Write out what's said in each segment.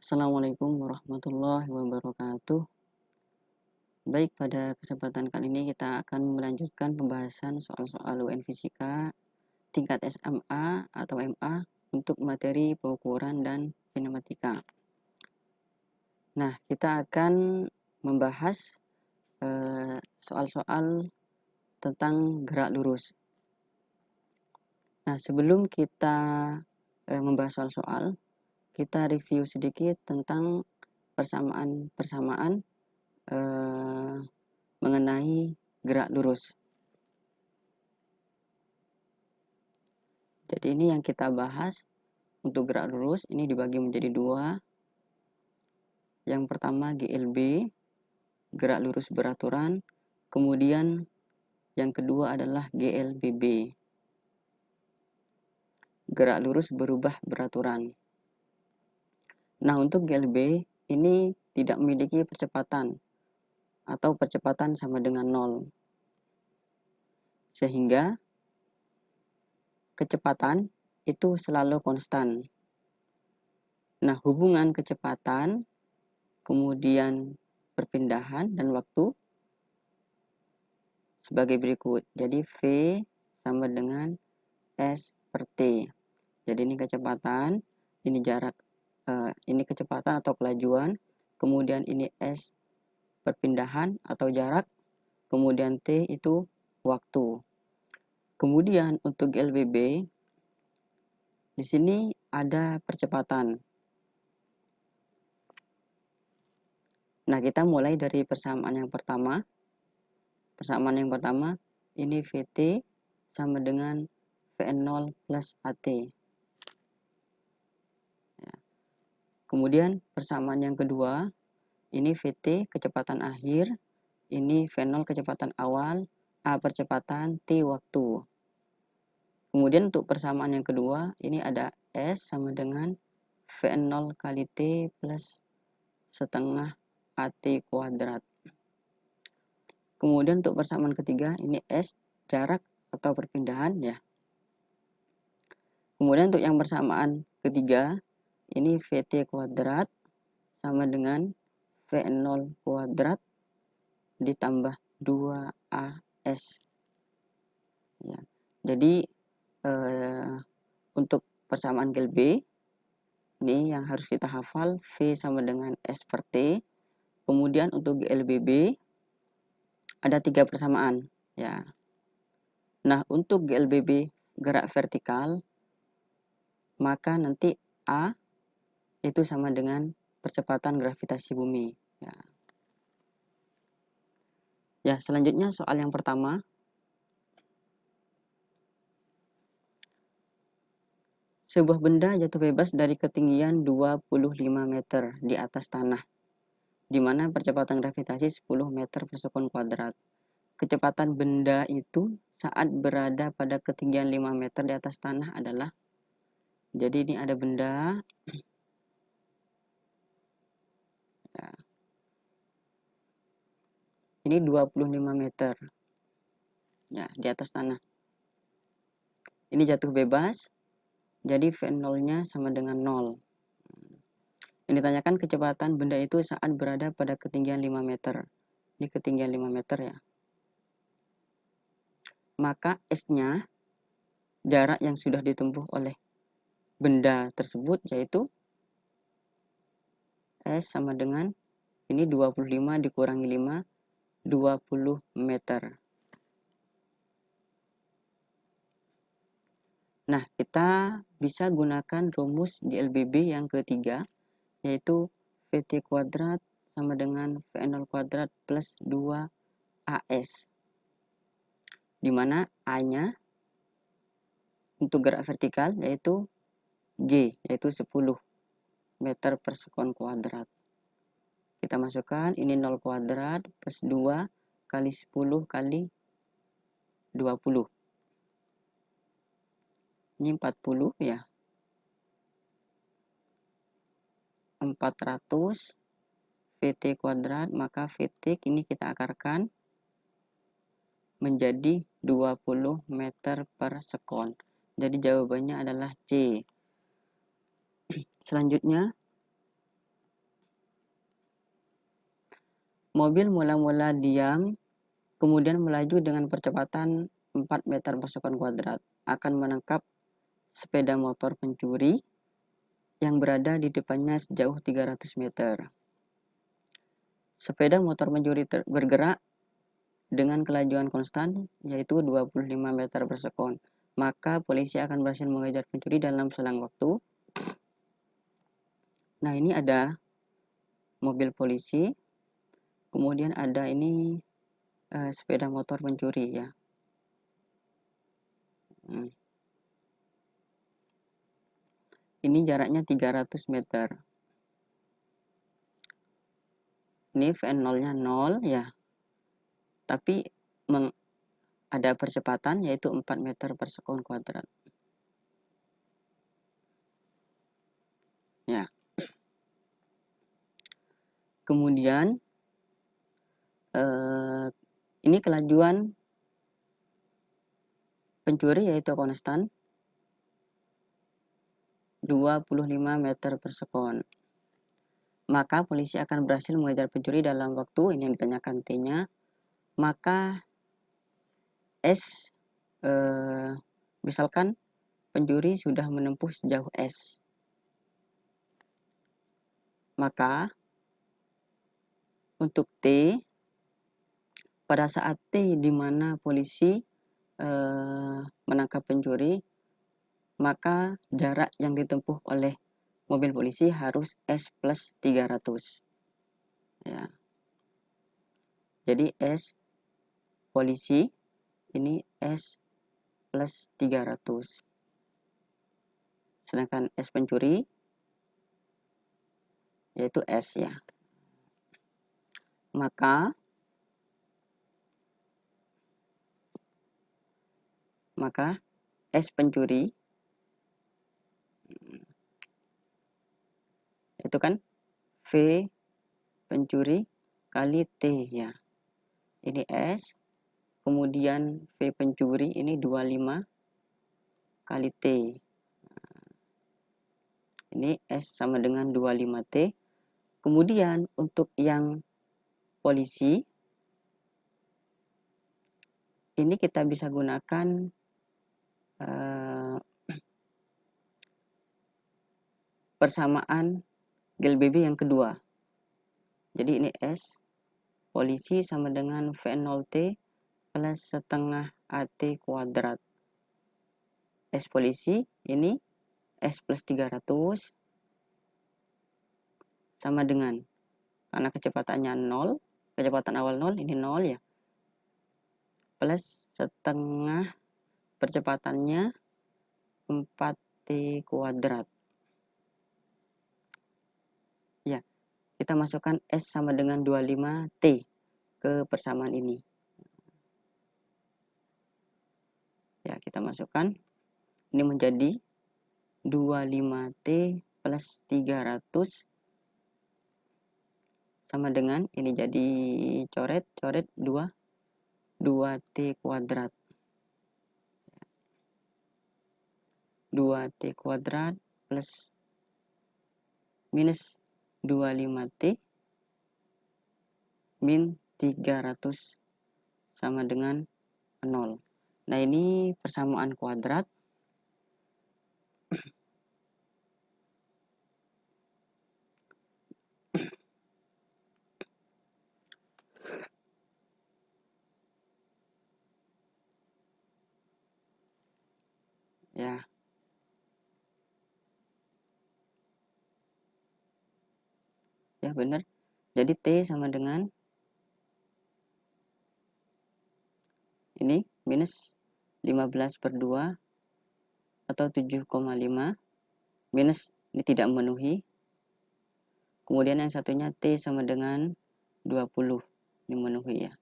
Assalamualaikum warahmatullahi wabarakatuh. Baik, pada kesempatan kali ini kita akan melanjutkan pembahasan soal-soal UN Fisika tingkat SMA atau MA untuk materi pengukuran dan kinematika. Nah, kita akan membahas soal-soal tentang gerak lurus. Nah, sebelum kita membahas soal-soal, kita review sedikit tentang persamaan mengenai gerak lurus. Jadi ini yang kita bahas untuk gerak lurus, ini dibagi menjadi dua. Yang pertama GLB, gerak lurus beraturan. Kemudian yang kedua adalah GLBB, gerak lurus berubah beraturan. Nah, untuk GLB ini tidak memiliki percepatan atau percepatan sama dengan 0. Sehingga kecepatan itu selalu konstan. Nah, hubungan kecepatan, kemudian perpindahan dan waktu sebagai berikut. Jadi V sama dengan S per T. Jadi ini kecepatan, ini jarak, ini kecepatan atau kelajuan, kemudian ini S perpindahan atau jarak, kemudian T itu waktu. Kemudian untuk LBB, di sini ada percepatan. Nah, kita mulai dari persamaan yang pertama. Persamaan yang pertama, ini VT sama dengan Vn0 plus AT. Ya. Kemudian persamaan yang kedua, ini VT kecepatan akhir, ini V0 kecepatan awal, A percepatan, T waktu. Kemudian untuk persamaan yang kedua, ini ada S sama dengan Vn0 kali T plus setengah AT kuadrat. Kemudian untuk persamaan ketiga, ini S jarak atau perpindahan ya. Kemudian untuk yang persamaan ketiga, ini VT kuadrat sama dengan V0 kuadrat ditambah 2AS. Ya. Jadi untuk persamaan GLB ini yang harus kita hafal, V sama dengan S per T. Kemudian untuk GLBB ada 3 persamaan ya. Nah, untuk GLBB gerak vertikal, maka nanti A itu sama dengan percepatan gravitasi bumi ya. Ya, selanjutnya soal yang pertama. Sebuah benda jatuh bebas dari ketinggian 25 meter di atas tanah, di mana percepatan gravitasi 10 meter per sekon kuadrat. Kecepatan benda itu saat berada pada ketinggian 5 meter di atas tanah adalah, jadi ini ada benda ya, ini 25 meter ya di atas tanah. Ini jatuh bebas, jadi V0-nya sama dengan 0. Yang ditanyakan kecepatan benda itu saat berada pada ketinggian 5 meter. Ini ketinggian 5 meter ya. Maka S-nya, jarak yang sudah ditempuh oleh benda tersebut, yaitu S sama dengan ini 25 dikurangi 5, 20 meter. Nah, kita bisa gunakan rumus GLBB yang ketiga, yaitu VT kuadrat sama dengan V0 kuadrat plus 2AS. Di mana A-nya untuk gerak vertikal yaitu G, yaitu 10 meter per sekon kuadrat. Kita masukkan ini 0 kuadrat plus 2 kali 10 kali 20. Ini 40 ya. 400 VT kuadrat, maka VT ini kita akarkan menjadi 20 meter per sekon. Jadi jawabannya adalah C. Selanjutnya Mobil mula-mula diam, kemudian melaju dengan percepatan 4 meter per sekon kuadrat, akan menangkap sepeda motor pencuri yang berada di depannya sejauh 300 meter. Sepeda motor pencuri bergerak dengan kelajuan konstan, yaitu 25 meter per sekon. Maka polisi akan berhasil mengejar pencuri dalam selang waktu. Nah, ini ada mobil polisi, kemudian ada ini sepeda motor pencuri ya. Ini jaraknya 300 meter. Ini VN0-nya 0 ya. Tapi ada percepatan yaitu 4 meter per sekon kuadrat. Ya. Kemudian ini kelajuan pencuri yaitu konstan 25 meter per sekon. Maka polisi akan berhasil mengejar pencuri dalam waktu, ini yang ditanyakan T-nya. Maka S, misalkan pencuri sudah menempuh sejauh S. Maka untuk T, pada saat T di mana polisi menangkap pencuri, maka jarak yang ditempuh oleh mobil polisi harus S plus 300. Ya. Jadi S polisi ini S plus 300. Sedangkan S pencuri yaitu S ya. Maka S pencuri itu kan V pencuri kali T ya. Ini S, kemudian V pencuri ini 25 kali T. Ini S sama dengan 25T. Kemudian untuk yang polisi, ini kita bisa gunakan persamaan GLBB yang kedua. Jadi ini S polisi sama dengan V0T plus setengah AT kuadrat. S polisi ini S plus 300 sama dengan, karena kecepatannya 0, kecepatan awal 0, ini 0 ya, plus setengah percepatannya 4T kuadrat. Ya, kita masukkan S sama dengan 25T ke persamaan ini. Ya, kita masukkan. Ini menjadi 25T plus 300 sama dengan, ini jadi coret 2T kuadrat. 2T kuadrat plus minus 25T min 300 sama dengan 0. Nah, ini persamaan kuadrat. Ya. Ya, benar. Jadi T sama dengan ini minus 15/2 atau 7,5 minus ini tidak memenuhi. Kemudian yang satunya T sama dengan 20. Ini memenuhi ya.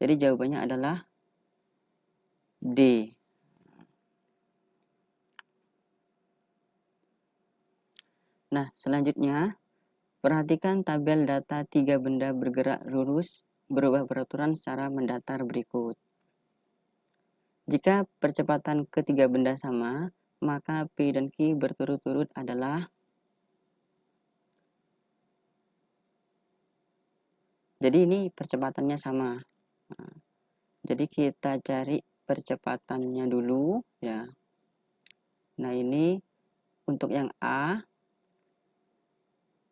Jadi jawabannya adalah D. Nah, selanjutnya perhatikan tabel data 3 benda bergerak lurus berubah peraturan secara mendatar berikut. Jika percepatan ketiga benda sama, maka P dan Q berturut-turut adalah Jadi ini percepatannya sama. Nah, jadi kita cari percepatannya dulu ya. Nah, ini untuk yang A,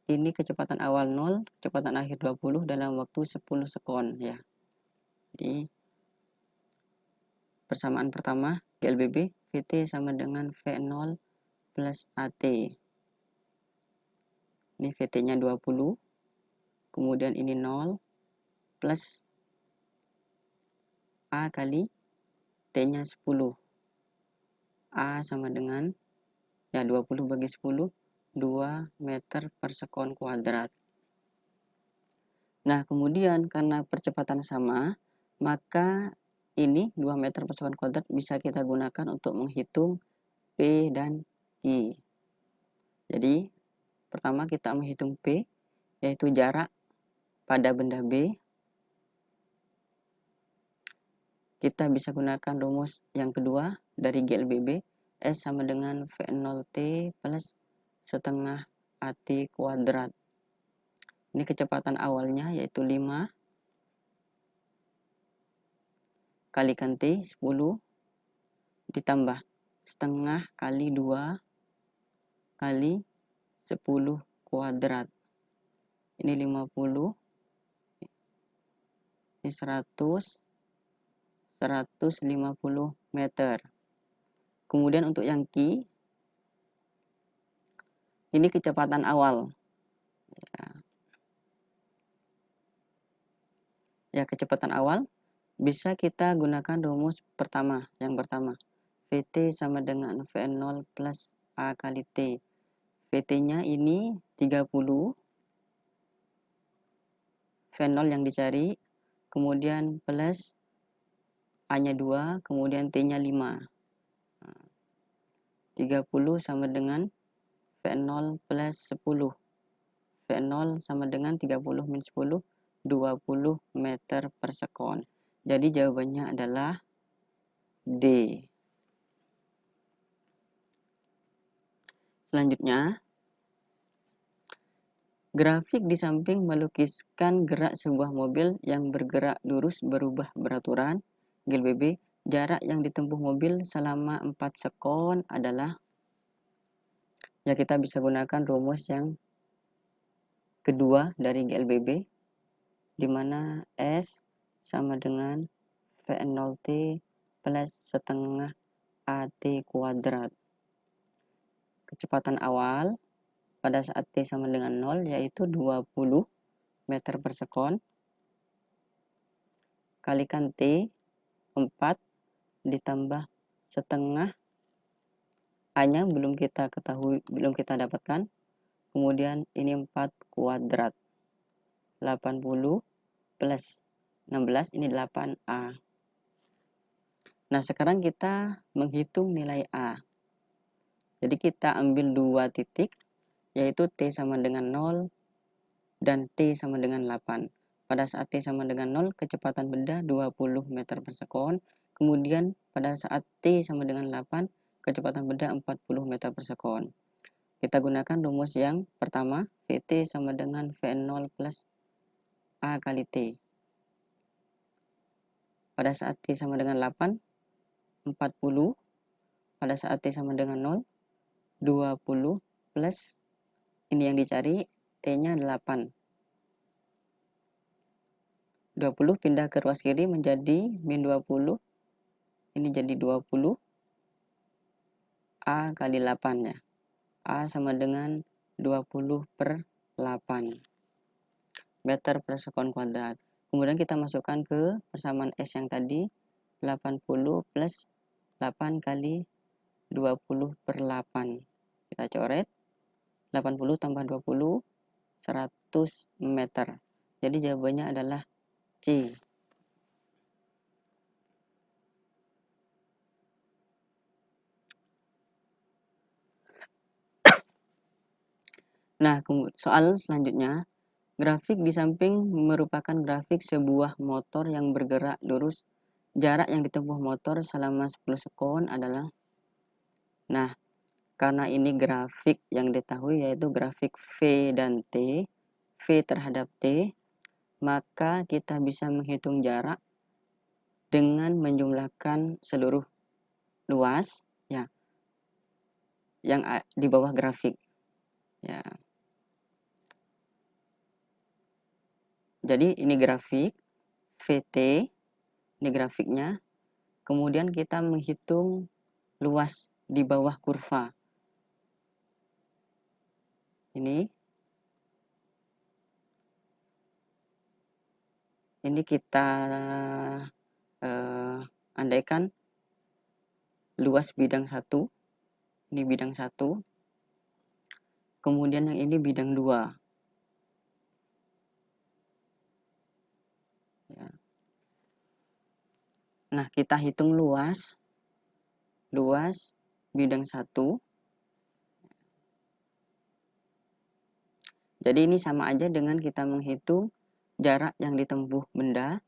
ini kecepatan awal 0, kecepatan akhir 20 dalam waktu 10 sekon ya. Jadi persamaan pertama GLBB VT sama dengan V0 plus AT. Ini VT-nya 20, kemudian ini 0 plus A kali T-nya 10. A sama dengan ya 20 bagi 10, 2 meter per sekon kuadrat. Nah, kemudian karena percepatan sama, maka ini 2 meter per sekon kuadrat bisa kita gunakan untuk menghitung P dan I. Jadi, pertama kita menghitung P, yaitu jarak pada benda B. Kita bisa gunakan rumus yang kedua dari GLBB, S sama dengan V0T plus setengah AT kuadrat. Ini kecepatan awalnya yaitu 5 kalikan T 10 ditambah setengah kali 2 kali 10 kuadrat. Ini 50, ini 100, 150 meter. Kemudian untuk yang Q, ini kecepatan awal. Ya, kecepatan awal bisa kita gunakan rumus pertama. Yang pertama, VT sama dengan V0 plus A kali T. VT-nya ini 30, V0 yang dicari, kemudian plus A-nya 2, kemudian T-nya 5. 30 sama dengan V0 plus 10. V0 sama dengan 30 min 10, 20 meter per sekon. Jadi jawabannya adalah D. Selanjutnya, grafik di samping melukiskan gerak sebuah mobil yang bergerak lurus berubah beraturan. GLBB, jarak yang ditempuh mobil selama 4 sekon adalah, ya kita bisa gunakan rumus yang kedua dari GLBB, di mana S sama dengan V0T plus setengah AT kuadrat. Kecepatan awal pada saat T sama dengan 0 yaitu 20 meter per sekon. Kalikan T 4 ditambah setengah, A-nya belum kita ketahui, belum kita dapatkan. Kemudian ini 4 kuadrat. 80 plus 16 ini 8A. Nah, sekarang kita menghitung nilai A. Jadi kita ambil 2 titik, yaitu T sama dengan 0 dan T sama dengan 8. Pada saat T sama dengan 0, kecepatan benda 20 meter per sekon. Kemudian pada saat T sama dengan 8, kecepatan benda 40 meter per sekon. Kita gunakan rumus yang pertama, VT sama dengan V0 plus A kali T. Pada saat T sama dengan 8, 40. Pada saat T sama dengan 0, 20 plus, ini yang dicari, T-nya 8. 20 pindah ke ruas kiri menjadi min 20. Ini jadi 20. A kali 8 ya. A sama dengan 20 per 8 meter per sekon kuadrat. Kemudian kita masukkan ke persamaan S yang tadi. 80 plus 8 kali 20 per 8. Kita coret. 80 tambah 20, 100 meter. Jadi jawabannya adalah C. Nah, soal selanjutnya, grafik di samping merupakan grafik sebuah motor yang bergerak lurus. Jarak yang ditempuh motor selama 10 sekon adalah, nah, karena ini grafik yang diketahui yaitu grafik V dan T, V terhadap T, maka kita bisa menghitung jarak dengan menjumlahkan seluruh luas ya yang di bawah grafik ya. Jadi ini grafik VT, ini grafiknya. Kemudian kita menghitung luas di bawah kurva. Ini kita andaikan luas bidang 1, ini bidang 1, kemudian yang ini bidang 2. Ya. Nah, kita hitung luas bidang 1. Jadi ini sama aja dengan kita menghitung jarak yang ditempuh benda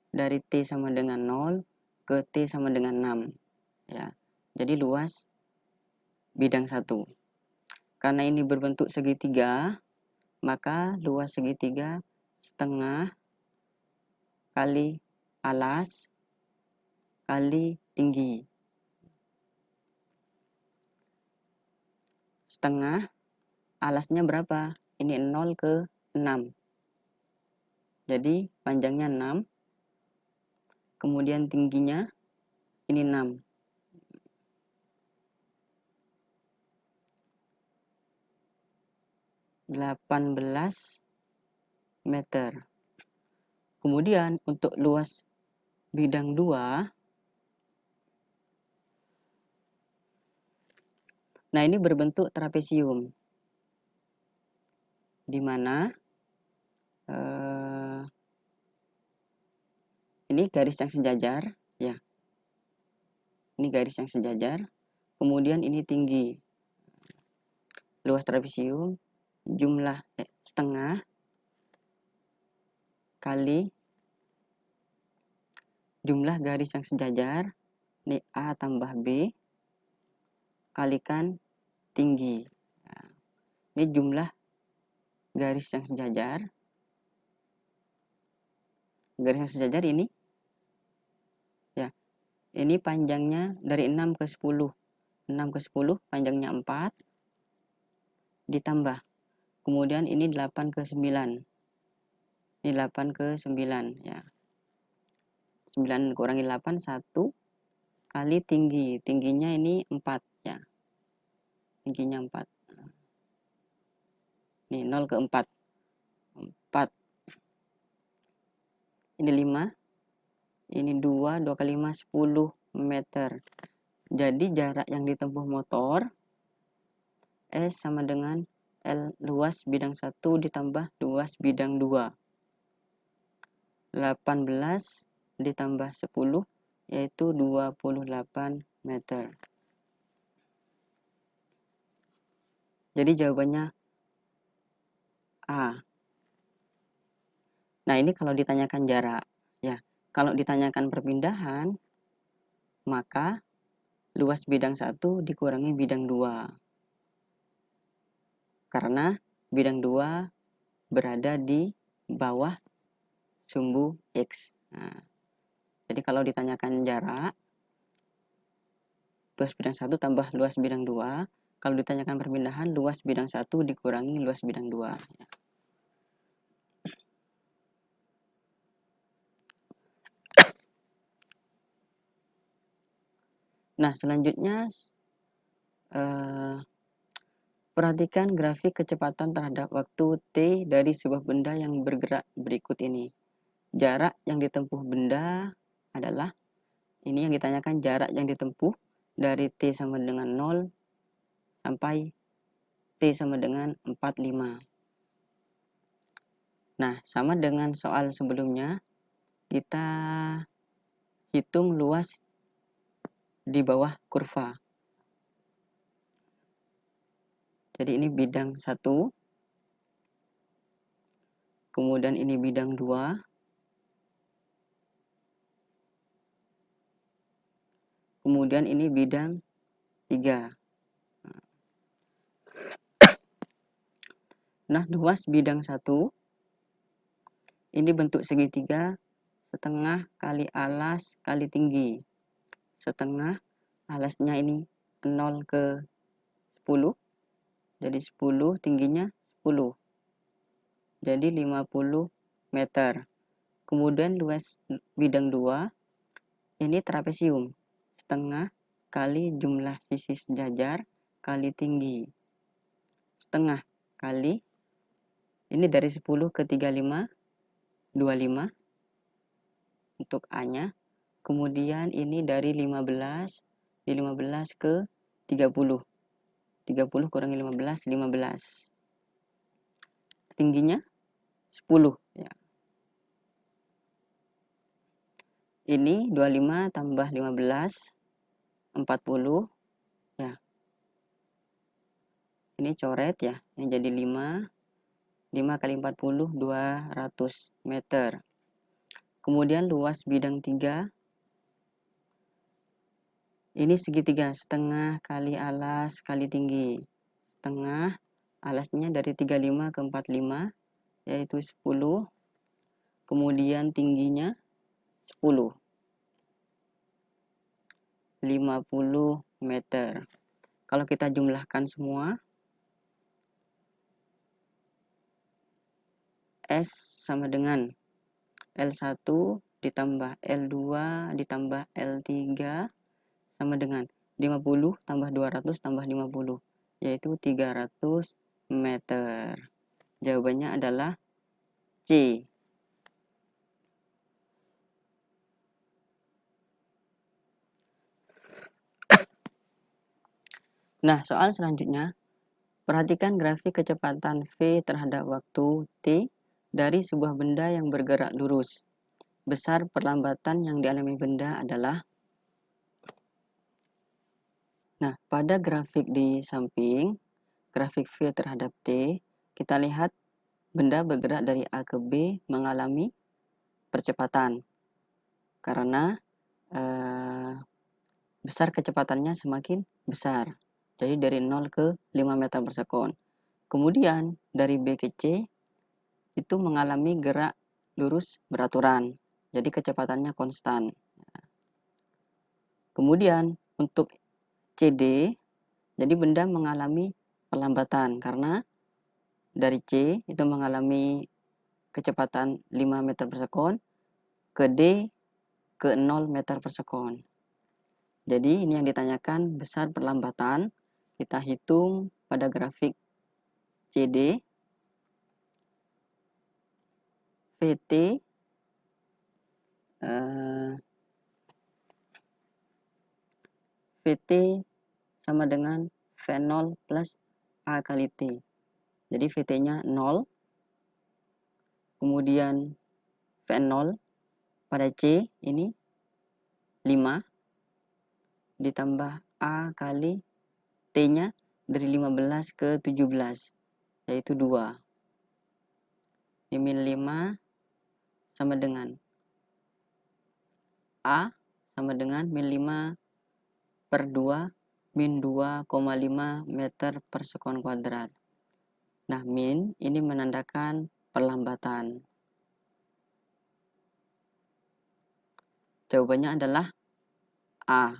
dari T sama dengan 0 ke T sama dengan 6. Ya. Jadi luas bidang 1. Karena ini berbentuk segitiga, maka luas segitiga setengah kali alas kali tinggi. Setengah, alasnya berapa? Ini 0 ke 6. Jadi panjangnya 6. Kemudian tingginya ini 6. 18 meter. Kemudian untuk luas bidang 2, nah ini berbentuk trapesium, di mana ini garis yang sejajar, ya. Ini garis yang sejajar. Kemudian ini tinggi. Luas trapesium jumlah setengah kali jumlah garis yang sejajar, ini A tambah B, kalikan tinggi. Nah, ini jumlah garis yang sejajar. Garis yang sejajar ini, ya, ini panjangnya dari 6 ke 10. 6 ke 10, panjangnya 4, ditambah. Kemudian ini 8 ke 9. Ini 8 ke 9, ya. 9 kurangi 8, 1, kali tinggi. Tingginya ini 4, ya. Tingginya 4. Ini 0 ke 4. 4. Ini 5. Ini 2, 2 kali 5, 10 meter. Jadi jarak yang ditempuh motor S sama dengan L luas bidang 1 ditambah luas bidang 2. 18 ditambah 10 yaitu 28 meter. Jadi jawabannya A. Nah, ini kalau ditanyakan jarak, ya. Kalau ditanyakan perpindahan, maka luas bidang 1 dikurangi bidang 2. Karena bidang 2 berada di bawah sumbu X. Nah, jadi kalau ditanyakan jarak, luas bidang 1 tambah luas bidang 2. Kalau ditanyakan perpindahan, luas bidang 1 dikurangi luas bidang 2. Ya. Nah, selanjutnya perhatikan grafik kecepatan terhadap waktu T dari sebuah benda yang bergerak berikut ini. Jarak yang ditempuh benda adalah, ini yang ditanyakan jarak yang ditempuh dari T sama dengan 0 sampai T sama dengan 45. Nah, sama dengan soal sebelumnya, kita hitung luas di bawah kurva. Jadi ini bidang 1, kemudian ini bidang 2, kemudian ini bidang 3. Nah, luas bidang 1 Ini bentuk segitiga, setengah kali alas kali tinggi. Setengah, alasnya ini 0 ke 10, jadi 10, tingginya 10, jadi 50 meter. Kemudian luas bidang 2, ini trapesium, setengah kali jumlah sisi sejajar kali tinggi. Setengah kali, ini dari 10 ke 35, 25 untuk A-nya. Kemudian ini dari 15, di 15 ke 30. 30 kurangi 15, 15. Tingginya 10 ya. Ini 25 tambah 15, 40 ya. Ini coret ya, ini jadi 5 kali 40, 200 meter. Kemudian luas bidang 3, ini segitiga, setengah kali alas kali tinggi. Setengah, alasnya dari 35 ke 45, yaitu 10. Kemudian tingginya 10. 50 meter. Kalau kita jumlahkan semua, S sama dengan L1 ditambah L2 ditambah L3 sama dengan 50 tambah 200 tambah 50, yaitu 300 meter. Jawabannya adalah C. Nah, soal selanjutnya, perhatikan grafik kecepatan V terhadap waktu T dari sebuah benda yang bergerak lurus. Besar perlambatan yang dialami benda adalah. Nah, pada grafik di samping, grafik V terhadap T, kita lihat benda bergerak dari A ke B mengalami percepatan. Karena besar kecepatannya semakin besar. Jadi dari 0 ke 5 meter per sekon. Kemudian dari B ke C itu mengalami gerak lurus beraturan. Jadi kecepatannya konstan. Kemudian untuk CD, jadi benda mengalami perlambatan karena dari C itu mengalami kecepatan 5 meter per sekon, ke D ke 0 meter per sekon. Jadi ini yang ditanyakan besar perlambatan. Kita hitung pada grafik CD. VT VT sama dengan V0 plus A kali T. Jadi VT-nya 0. Kemudian V0 pada C ini 5 ditambah A kali T-nya dari 15 ke 17, yaitu 2. Ini min 5 sama dengan A sama dengan min 5 per 2 min 2,5 meter per sekon kuadrat. Nah, min ini menandakan perlambatan. Jawabannya adalah A.